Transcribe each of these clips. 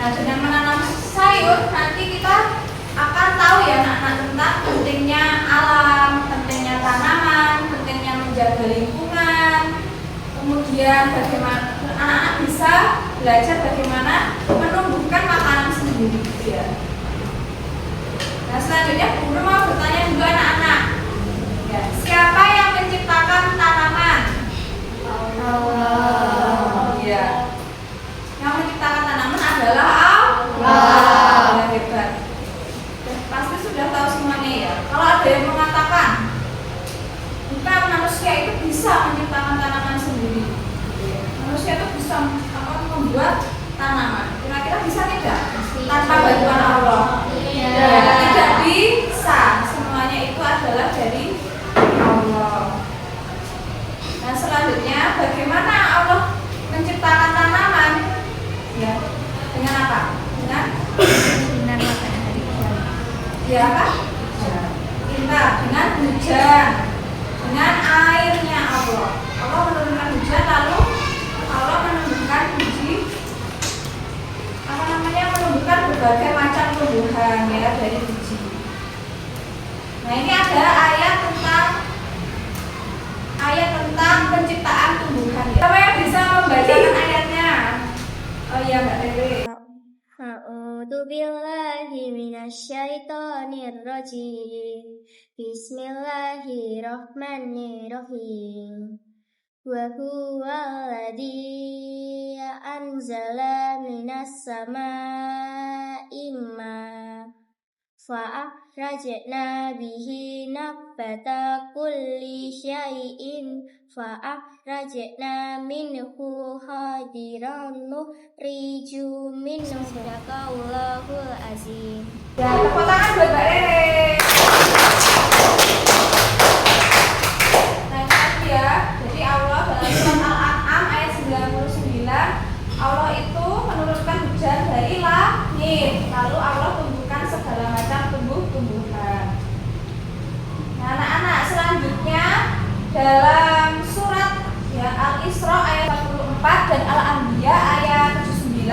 Nah, dengan menanam sayur nanti kita akan tahu ya anak-anak tentang pentingnya alam, pentingnya tanaman, pentingnya menjaga lingkungan. Kemudian bagaimana anak-anak bisa belajar bagaimana menumbuhkan makanan sendiri gitu ya. Nah, selanjutnya guru mau bertanya juga anak-anak. Ya, siapa yang menciptakan tanaman? Allah. Ya. Yang menciptakan tanaman adalah Allah. Ya, hebat. Pasti sudah tahu semuanya ya. Kalau ada yang mengatakan bukan, manusia itu bisa menciptakan tanaman sendiri. Manusia itu bisa membuat tanaman. Kira-kira bisa tidak? Tanpa bantuan Allah? Tidak bisa. Semuanya itu adalah dari Allah. Nah, selanjutnya bagaimana Allah menciptakan tanaman? Ya, dengan apa? Dengan matahari. Ya apa? Pintar. Dengan hujan. Dengan airnya Allah. Allah menurunkan hujan, lalu Allah menumbuhkan menumbuhkan berbagai macam tumbuhan ya dari biji. Nah, ini ada ayat tentang penciptaan tumbuhan ya. Siapa yang bisa membacakan ayatnya? Oh iya, Mbak Dewi. A'udzu billahi minasyaitonir rajim. Bismillahirrahmanirrahim. Wa huwallazi anzala minas samaa'i ma' fa'akhrajna bihi nabata kulli syai'in fa'akhrajna minhu hadiran nukhriju minhu sadaqallahul azim. Ya, tepuk tangan buat Mbak Rere. Nah, tadi ya. Jadi Allah dalam surat Al-An'am ayat 99, Allah itu menurunkan hujan dari langit. Lalu Allah tumbuhkan segala macam tumbuh-tumbuhan. Nah, anak-anak, selanjutnya dalam surat ya Al-Isra ayat 44 dan Al-Anbiya ayat 79.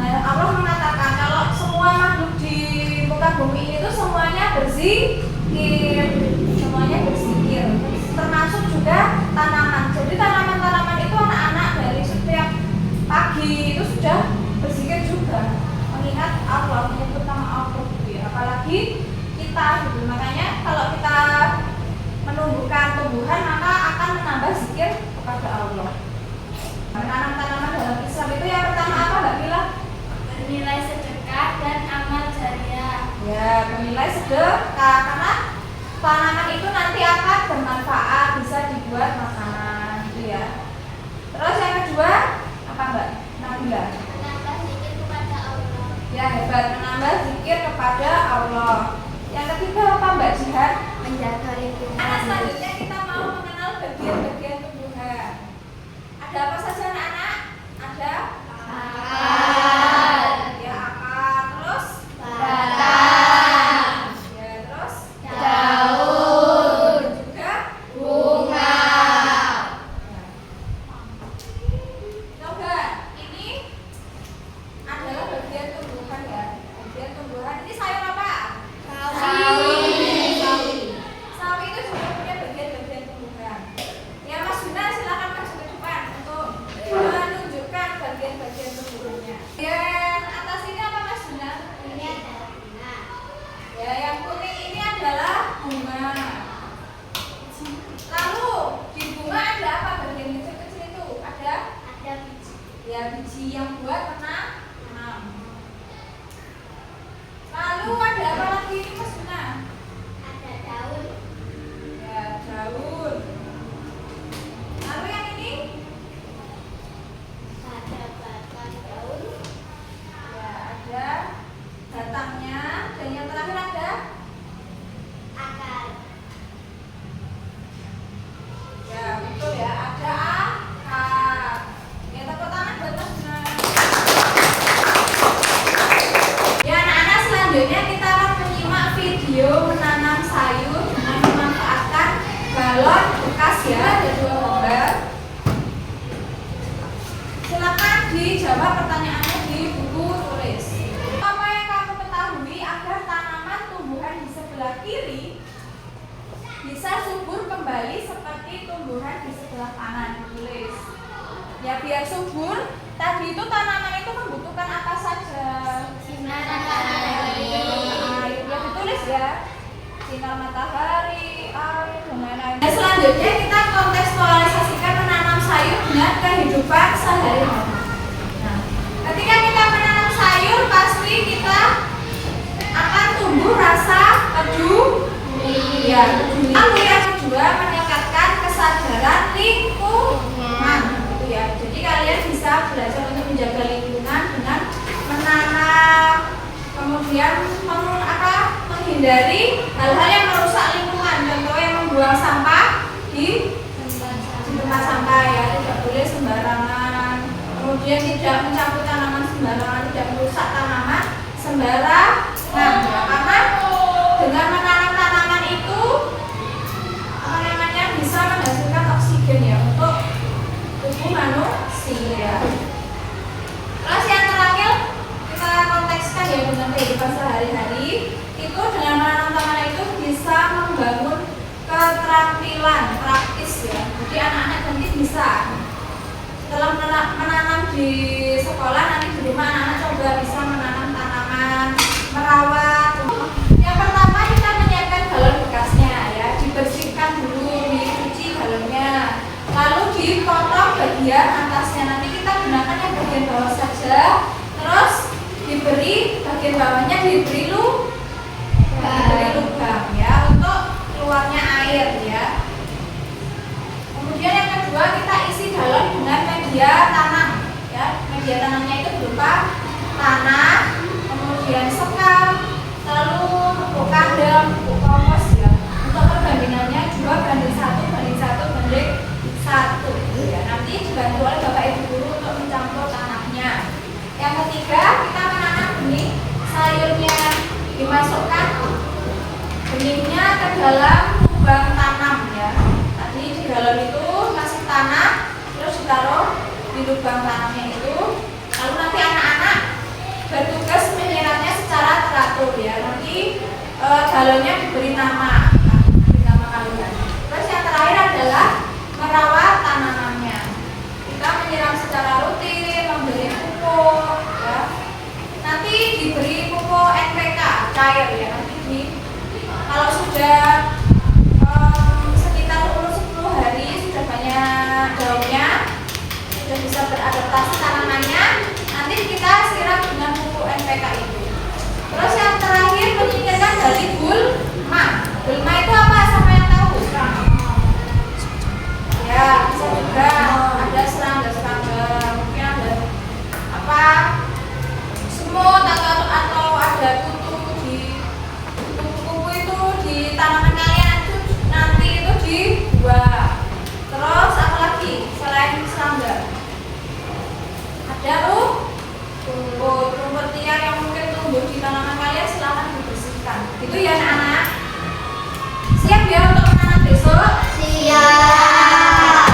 Nah, Allah mengatakan kalau semua makhluk di muka bumi ini tuh semuanya berzikir, termasuk juga tanaman. Jadi tanaman-tanaman itu anak-anak dari setiap pagi itu sudah berzikir juga, mengingat Allah, menyebut nama Allah gitu ya. Apalagi kita gitu. Makanya kalau kita menumbuhkan tumbuhan maka akan menambah zikir kepada Allah. Menanam tanaman dalam Islam itu yang pertama apa, Mbak Mila? Bernilai sedekah dan amal jariah. Ya, bernilai sedekah karena tanaman itu nanti akan bermanfaat, bisa dibuat makanan gitu ya. Terus yang kedua apa, Mbak Nabila? Menambah zikir kepada Allah. Ya, hebat, menambah zikir kepada Allah. Yang ketiga apa, Mbak Jihan? Menjaga lingkungan. Nah, selanjutnya kita mau mengenal bagian-bagian tumbuhan. Ada apa saja anak-anak? Ada akar, ya akar, terus batang, ya terus daun, juga bunga. Coba, ini adalah bagian tumbuhan ya. Bagian tumbuhan ini sayur apa? Sawi. Sawi itu juga punya bagian-bagian tumbuhan. Ya, Mas Guna silakan maju ke depan untuk menunjukkan bagian-bagian tumbuhannya. Yang atas ini apa, Mas Guna? Ini adalah bunga. Ya, yang kuning ini adalah bunga. Lalu di bunga ada apa? Bagian kecil-kecil itu ada biji. ya biji yang buat menanam. Lalu ada apa lagi ini, Mas Guna? Ada daun. Ya, daun. Lalu yang ini? Ada batang daun. Ya, ada batangnya. Dan yang terakhir ada Akar. ya, betul ya, ada akar. Ya, tepuk tangan buat Mas Guna. Ya, anak-anak, selanjutnya kita akan menyimak video menanam sayur dengan memanfaatkan balon bekas ya, ada 2 gambar. Silakan dijawab pertanyaannya di buku tulis. Apa yang kamu ketahui agar tanaman tumbuhan di sebelah kiri bisa subur kembali seperti tumbuhan di sebelah kanan? Tulis. Ya, biar subur, tadi itu tanaman itu membutuhkan apa saja? Sinar matahari. Air, ya ditulis ya. Sinar matahari, air, dan lain-lain. Nah, selanjutnya kita kontekstualisasikan menanam sayur dengan kehidupan sehari-hari. Nah, ketika kita menanam sayur, pasti kita akan tumbuh rasa peduli. Ya, peduli. Lalu yang kedua, meningkatkan kesadaran lingkungan. Gitu ya. Jadi kalian bisa belajar untuk menjaga lingkungan dengan menanam, kemudian menghindari hal-hal yang merusak lingkungan. Contohnya membuang sampah di tempat sampah, ya, tidak boleh sembarangan. Kemudian tidak mencampur tanaman sembarangan, tidak merusak tanaman sembarangan. Nah, karena dengan menanam tanaman itu bisa menghasilkan oksigen ya untuk tubuh manusia. Terus yang terakhir kita kontekskan ya dengan kehidupan sehari-hari. Itu dengan menanam tanaman itu bisa membangun keterampilan praktis ya. Jadi anak-anak nanti bisa setelah menanam di sekolah, nanti di rumah anak-anak coba bisa menanam tanaman, merawat. Yang pertama kita menyiapkan galon bekasnya ya, dibersihkan dulu, dicuci galonnya, lalu dipotong bagian atasnya. Nanti kita gunakan yang bagian bawah saja, terus diberi bagian bawahnya diberi lubang ya untuk keluarnya air ya. Kemudian yang kedua kita isi galon dengan media tanam ya. Media tanamnya itu berupa tanah, kemudian sekam, lalu pupuk kandang, pupuk kompos ya. Untuk perbandingannya 2:1:1:1 gitu ya. Nanti dibantu oleh Bapak Ibu guru untuk mencampur tanahnya. Yang ketiga kita menanam benih sayurnya, dimasukkan benihnya ke dalam lubang tanam ya. Tadi di galon itu kasih tanah, terus ditaruh di lubang tanamnya itu. Lalu nanti anak-anak bertugas menyiramnya secara teratur ya. Nanti galonnya diberi nama kalian. Terus yang terakhir adalah merawat tanamannya. Kita menyiram secara rutin, memberi pupuk ya. Nanti diberi pupuk NPK cair ya. Nanti kalau sudah sekitar umur 10 hari, sudah banyak daunnya, sudah bisa beradaptasi tanamannya, nanti kita siram dengan pupuk NPK itu. Terus yang terakhir menyingkirkan dari gulma. Gulma itu apa? Siapa yang tahu? Ya, bisa juga ada serangga-serangga, mungkin ada apa? Semut atau ada kutu di kupu-kupu itu di tanaman kalian itu nanti itu dibuang. Terus apa lagi selain serangga? Ada rumput liar yang mungkin tumbuh di tanaman kalian, silakan dibersihkan. Itu ya anak-anak. Siap ya untuk menanam besok? Siap.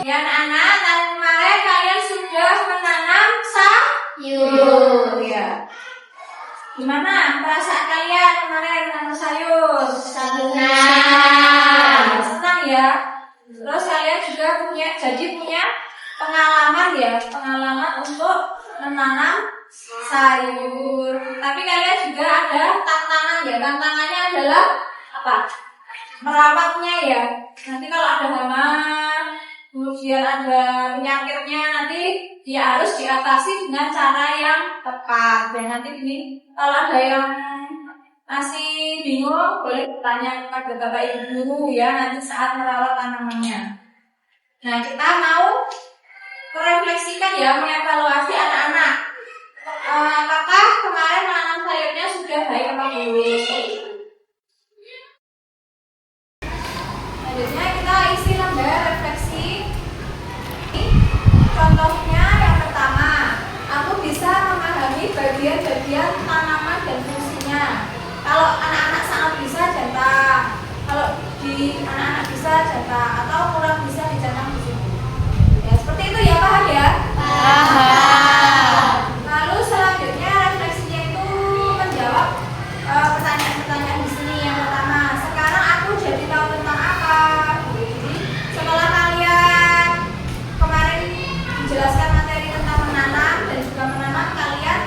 Ya anak-anak, tahun kemarin kalian sudah menanam sayur ya. Gimana perasaan kalian kemarin menanam sayur? Senang. Senang ya. Terus kalian juga punya pengalaman untuk menanam sayur. Tapi kalian juga ada tantangan ya. Tantangannya adalah apa? Merawatnya ya. Nanti kalau ada hama, kemudian ada penyakitnya, nanti dia harus diatasi dengan cara yang tepat. Dan nanti ini kalau ada yang masih bingung, boleh bertanya kepada Bapak Ibu guru ya nanti saat merawat tanamannya. Nah, kita mau merefleksikan ya, mengevaluasi anak-anak. Apakah kemarin menanam sayurnya sudah baik apa belum? Selanjutnya kita isi lembar refleksi. Contohnya yang pertama, aku bisa memahami bagian-bagian tanaman dan fungsinya. Kalau anak-anak sangat bisa centang, kalau di anak-anak bisa centang, atau kurang bisa dicentang di sini. Ya seperti itu ya, paham ya? Paham. Lalu selanjutnya refleksinya itu menjawab pertanyaan-pertanyaan di sini. Yang pertama, sekarang aku jadi tahu tentang apa? Jadi setelah kalian kemarin dijelaskan materi tentang menanam dan juga menanam, kalian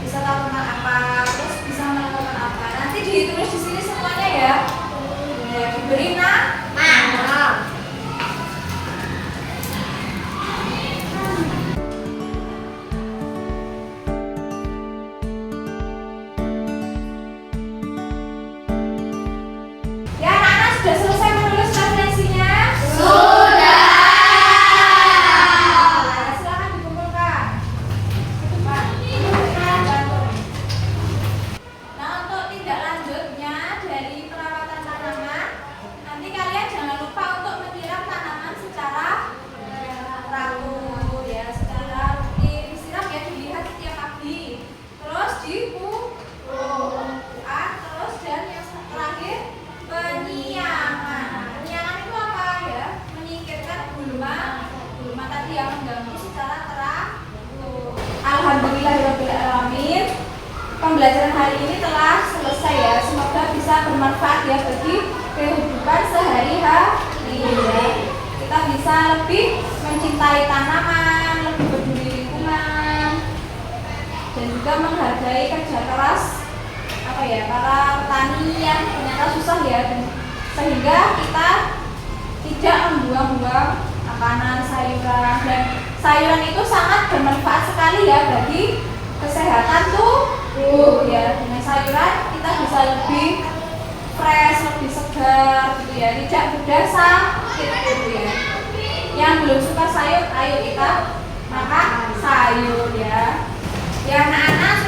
bisa tahu tentang apa, terus bisa melakukan apa. Nanti ditulis di sini semuanya ya. Ya, diberi nama. Ya, anak-anak sudah selesai menulis referensinya? Sudah. Nah, silakan dikumpulkan. Pak, bantu. Nah, untuk tindak lanjutnya dari perawatan tanaman, nanti kalian jangan lupa untuk menyiram tanaman secara teratur ya, secara rutin. Disiram ya, dilihat setiap pagi. Terus dipupuk, terus dan yang terakhir penyiangan. Penyiangan itu apa ya? Menyingkirkan gulma tadi yang mengganggu secara teratur. Alhamdulillahirobbilalamin. Pembelajaran hari ini telah selesai ya. Semoga bisa bermanfaat ya bagi kehidupan sehari-hari ya. Kita bisa lebih mencintai tanaman, lebih peduli lingkungan, dan juga menghargai kerja keras para petani yang ternyata susah ya, sehingga kita tidak membuang-buang makanan, sayuran. Dan sayuran itu sangat bermanfaat sekali ya bagi kesehatan tubuh ya. Dengan sayuran kita bisa lebih fresh, lebih segar gitu ya, tidak mudah sakit gitu ya. Yang belum suka sayur, ayo kita makan sayur ya. Ya anak-anak,